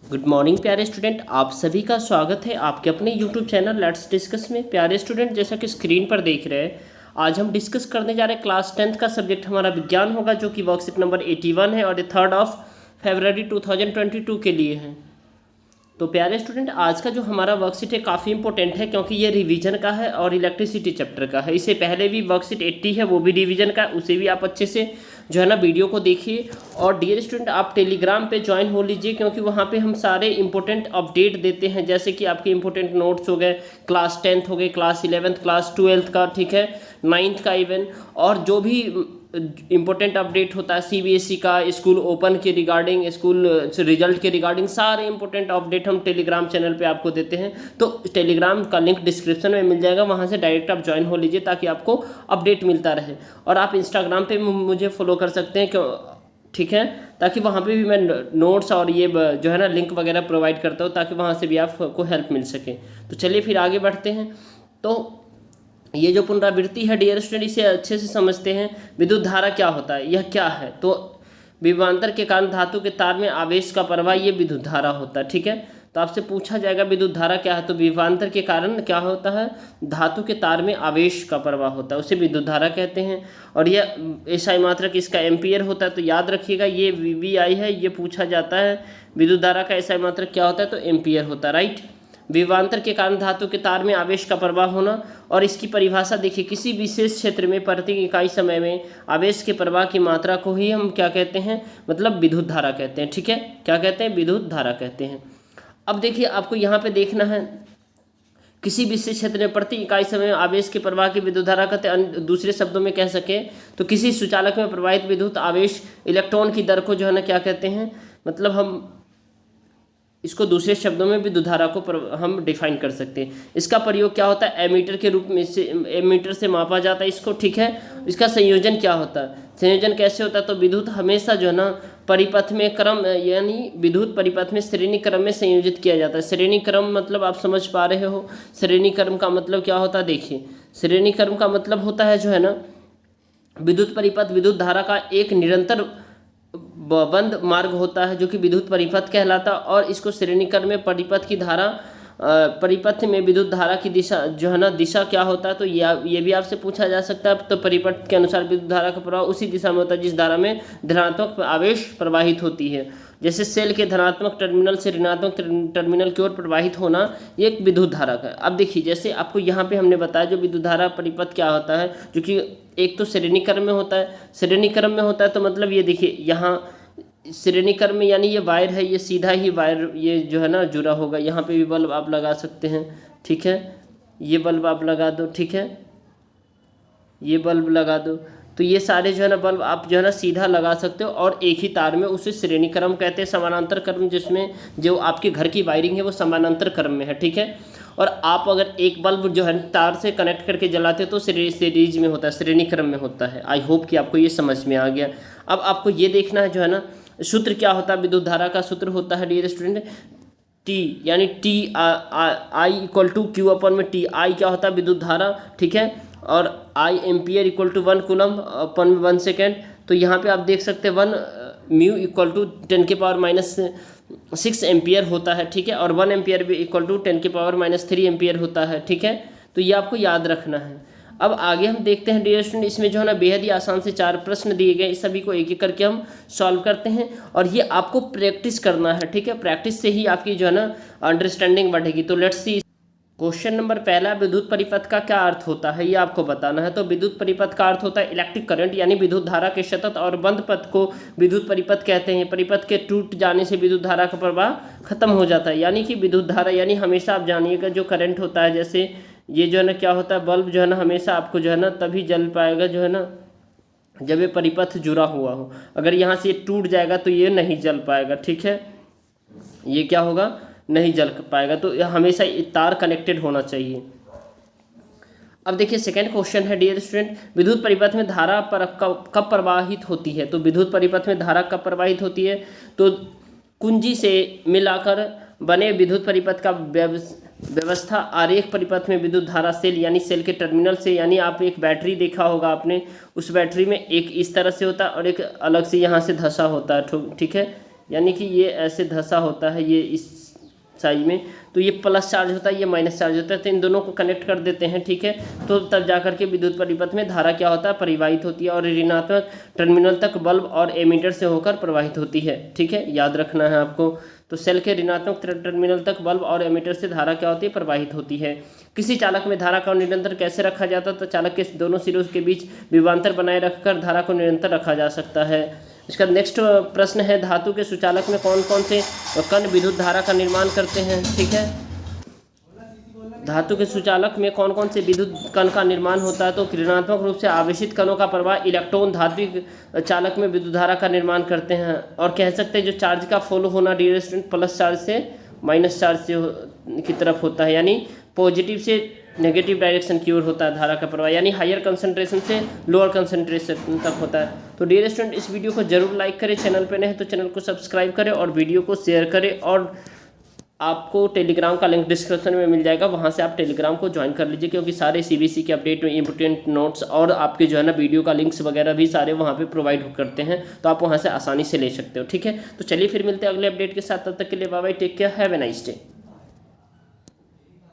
Good morning प्यारे student, आप सभी का स्वागत है आपके अपने यूट्यूब चैनल लेट्स डिस्कस में। प्यारे स्टूडेंट, जैसा कि स्क्रीन पर देख रहे हैं, आज हम डिस्कस करने जा रहे हैं क्लास 10th का सब्जेक्ट हमारा विज्ञान होगा, जो कि वर्कशीट नंबर 81 है और ये 3 फरवरी 2022 के लिए है। तो प्यारे स्टूडेंट, आज का जो हमारा वर्कशीट है काफ़ी इंपॉर्टेंट है, क्योंकि ये रिवीजन का है और इलेक्ट्रिसिटी चैप्टर का है। इससे पहले भी वर्कशीट 80 है, वो भी रिवीजन का, उसे भी आप अच्छे से जो है ना वीडियो को देखिए। और डियर स्टूडेंट, आप टेलीग्राम पे ज्वाइन हो लीजिए, क्योंकि वहाँ पे हम सारे इंपॉर्टेंट अपडेट देते हैं, जैसे कि आपके इंपॉर्टेंट नोट्स हो गए, क्लास 10th हो गए, क्लास 11th, क्लास 12th का, ठीक है, 9th का इवन, और जो भी इंपॉर्टेंट अपडेट होता है सीबीएसई का, स्कूल ओपन के रिगार्डिंग, स्कूल रिजल्ट के रिगार्डिंग, सारे इंपॉर्टेंट अपडेट हम टेलीग्राम चैनल पे आपको देते हैं। तो टेलीग्राम का लिंक डिस्क्रिप्शन में मिल जाएगा, वहाँ से डायरेक्ट आप ज्वाइन हो लीजिए ताकि आपको अपडेट मिलता रहे। और आप इंस्टाग्राम पे मुझे फॉलो कर सकते हैं, क्यों, ठीक है, ताकि वहाँ पे भी मैं नोट्स और ये जो है ना लिंक वगैरह प्रोवाइड करता हूँ, ताकि वहाँ से भी आपको हेल्प मिल सके। तो चलिए फिर आगे बढ़ते हैं। तो ये जो पुनरावृत्ति है डियर स्टूडेंट, इसे अच्छे से समझते हैं। विद्युत धारा क्या होता है, यह क्या है? तो विभवांतर के कारण धातु के तार में आवेश का प्रवाह, ये विद्युत धारा होता है, ठीक है। तो आपसे पूछा जाएगा विद्युत धारा क्या है, तो विभवांतर के कारण क्या होता है, धातु के तार में आवेश का प्रवाह होता है, उसे विद्युत धारा कहते हैं। और यह ऐसा मात्रक इसका एम्पियर होता है। तो याद रखिएगा, ये VVI है, ये पूछा जाता है विद्युत धारा का ऐसा मात्रक क्या होता है, तो एम्पियर होता है, राइट। विभवांतर के कारण धातु के तार में आवेश का प्रवाह होना, और इसकी परिभाषा देखिए, किसी विशेष क्षेत्र में प्रति इकाई समय में आवेश के प्रवाह की मात्रा को ही हम क्या कहते हैं, मतलब विद्युत धारा कहते हैं, ठीक है। क्या कहते हैं? विद्युत धारा कहते हैं। अब देखिए, आपको यहाँ पे देखना है, किसी विशेष क्षेत्र में प्रति इकाई समय में आवेश के प्रवाह की विद्युत धारा कहते हैं। दूसरे शब्दों में कह सके तो किसी सुचालक में प्रवाहित विद्युत आवेश इलेक्ट्रॉन की दर को जो है ना क्या कहते हैं, मतलब हम इसको दूसरे शब्दों में विद्युत धारा को हम डिफाइन कर सकते हैं। इसका प्रयोग क्या होता है, एमीटर के रूप में, से एमीटर से मापा जाता है इसको, ठीक है। इसका संयोजन क्या होता है, संयोजन कैसे होता है, तो विद्युत हमेशा जो है ना परिपथ में क्रम, यानी विद्युत परिपथ में श्रेणी क्रम में संयोजित किया जाता है। श्रेणी क्रम मतलब आप समझ पा रहे हो, श्रेणी क्रम का मतलब क्या होता है, देखिए, श्रेणी क्रम का मतलब होता है जो है ना विद्युत परिपथ विद्युत धारा का एक निरंतर बंद मार्ग होता है, जो कि विद्युत परिपथ कहलाता है। और इसको श्रेणी क्रम में परिपथ की धारा, परिपथ में विद्युत धारा की दिशा जो है ना, दिशा क्या होता है, तो ये भी आपसे पूछा जा सकता है। तो परिपथ के अनुसार विद्युत धारा का प्रवाह उसी दिशा में होता है जिस धारा में धनात्मक आवेश प्रवाहित होती है। जैसे सेल के धनात्मक टर्मिनल से ऋणात्मक टर्मिनल की ओर प्रवाहित होना, ये एक विद्युत धारा का है। अब देखिए, जैसे आपको यहाँ पे हमने बताया जो विद्युत धारा परिपथ क्या होता है, जो कि एक तो श्रेणी क्रम में होता है। श्रेणी क्रम में होता है तो मतलब ये देखिए, यहाँ श्रेणी क्रम में, यानी ये वायर है, ये सीधा ही वायर ये जो है ना जुड़ा होगा। यहाँ पे भी बल्ब आप लगा सकते हैं, ठीक है, ये बल्ब आप लगा दो, ठीक है, ये बल्ब लगा दो। तो ये सारे जो है ना बल्ब आप जो है ना सीधा लगा सकते हो, और एक ही तार में, उसे श्रेणी क्रम कहते हैं। समानांतर क्रम, जिसमें जो आपके घर की वायरिंग है वो समानांतर क्रम में है, ठीक है। और आप अगर एक बल्ब जो है तार से कनेक्ट करके जलाते हो तो सीरीज में होता है, श्रेणी क्रम में होता है। आई होप कि आपको ये समझ में आ गया। अब आपको ये देखना है जो है ना, सूत्र क्या होता है विद्युत धारा का, सूत्र होता है डियर स्टूडेंट टी, यानी T I equal to Q upon में टी। आई क्या होता है, विद्युत धारा, ठीक है, और आई एम्पियर इक्वल टू 1 कूलम अपन में 1 सेकेंड। तो यहाँ पे आप देख सकते हैं 1 म्यू इक्वल टू 10⁻⁻6 एम्पियर होता है, ठीक है, और 1 एम्पियर भी इक्वल टू 10⁻⁻3 एम्पियर होता है, ठीक है। तो ये आपको याद रखना है। अब आगे हम देखते हैं डियर स्टूडेंट, इसमें जो है ना बेहद ही आसान से 4 प्रश्न दिए गए, इस सभी को एक एक करके हम सॉल्व करते हैं। और ये आपको प्रैक्टिस करना है, ठीक है, प्रैक्टिस से ही आपकी जो है ना अंडरस्टैंडिंग बढ़ेगी। तो लेट्स सी। क्वेश्चन नंबर पहला, विद्युत परिपथ का क्या अर्थ होता है, ये आपको बताना है। तो विद्युत परिपथ का अर्थ होता है इलेक्ट्रिक करंट, यानी विद्युत धारा के सतत और बंद पथ को विद्युत परिपथ कहते हैं। परिपथ के टूट जाने से विद्युत धारा का प्रवाह खत्म हो जाता है, यानी कि विद्युत धारा, यानी हमेशा आप जानिएगा जो करंट होता है, जैसे ये जो है ना क्या होता है, बल्ब जो है ना हमेशा आपको जो है ना तभी जल पाएगा जो है ना जब ये परिपथ जुड़ा हुआ हो। अगर यहाँ से ये टूट जाएगा तो ये नहीं जल पाएगा, ठीक है, ये क्या होगा, नहीं जल पाएगा। तो हमेशा तार कनेक्टेड होना चाहिए। अब देखिए सेकंड क्वेश्चन है डियर स्टूडेंट, विद्युत परिपथ में धारा पर कब प्रवाहित होती है। तो विद्युत परिपथ में धारा कब प्रवाहित होती है, तो कुंजी से मिलाकर बने विद्युत परिपथ का व्यवस्था आरेख परिपथ में विद्युत धारा सेल, यानी सेल के टर्मिनल से, यानी आप एक बैटरी देखा होगा आपने, उस बैटरी में एक इस तरह से होता है और एक अलग से यहाँ से धंसा होता है, ठीक है, यानी कि ये ऐसे धंसा होता है ये इस साइज में, तो ये प्लस चार्ज होता है, ये माइनस चार्ज होता है, तो इन दोनों को कनेक्ट कर देते हैं, ठीक है। तो तब जाकर के विद्युत परिपथ में धारा क्या होता है, परिवाहित होती है और ऋणात्मक टर्मिनल तक बल्ब और एमीटर से होकर प्रवाहित होती है, ठीक है, याद रखना है आपको। तो सेल के ऋणात्मक टर्मिनल तक बल्ब और एमीटर से धारा क्या होती है, प्रवाहित होती है। किसी चालक में धारा को निरंतर कैसे रखा जाता है, तो चालक के दोनों सिरों के बीच विभवांतर बनाए रखकर धारा को निरंतर रखा जा सकता है। इसका नेक्स्ट प्रश्न है, धातु के सुचालक में कौन कौन से कण विद्युत धारा का निर्माण करते हैं, ठीक है। धातु के सुचालक में कौन कौन से विद्युत कण का निर्माण होता है, तो ऋणात्मक रूप से आवेशित कणों का प्रवाह इलेक्ट्रॉन धात्विक चालक में विद्युत धारा का निर्माण करते हैं। और कह सकते हैं जो चार्ज का फ्लो होना डियर स्टूडेंट प्लस चार्ज से माइनस चार्ज से की तरफ होता है, यानी पॉजिटिव से नेगेटिव डायरेक्शन की ओर होता है धारा का प्रवाह, यानी हायर कंसंट्रेशन से लोअर कंसंट्रेशन तक होता है। तो डियर स्टूडेंट इस वीडियो को जरूर लाइक करें, चैनल पे नए हैं तो चैनल को सब्सक्राइब करें और वीडियो को शेयर करें। और आपको टेलीग्राम का लिंक डिस्क्रिप्शन में मिल जाएगा, वहाँ से आप टेलीग्राम को ज्वाइन कर लीजिए, क्योंकि सारे सीबीएसई के अपडेट में इंपोर्टेंट नोट्स और आपके जो है ना वीडियो का लिंक्स वगैरह भी सारे वहाँ पे प्रोवाइड करते हैं, तो आप वहाँ से आसानी से ले सकते हो, ठीक है। तो चलिए फिर मिलते हैं अगले अपडेट के साथ, तब तक के लिए bye bye, take care, have a nice day.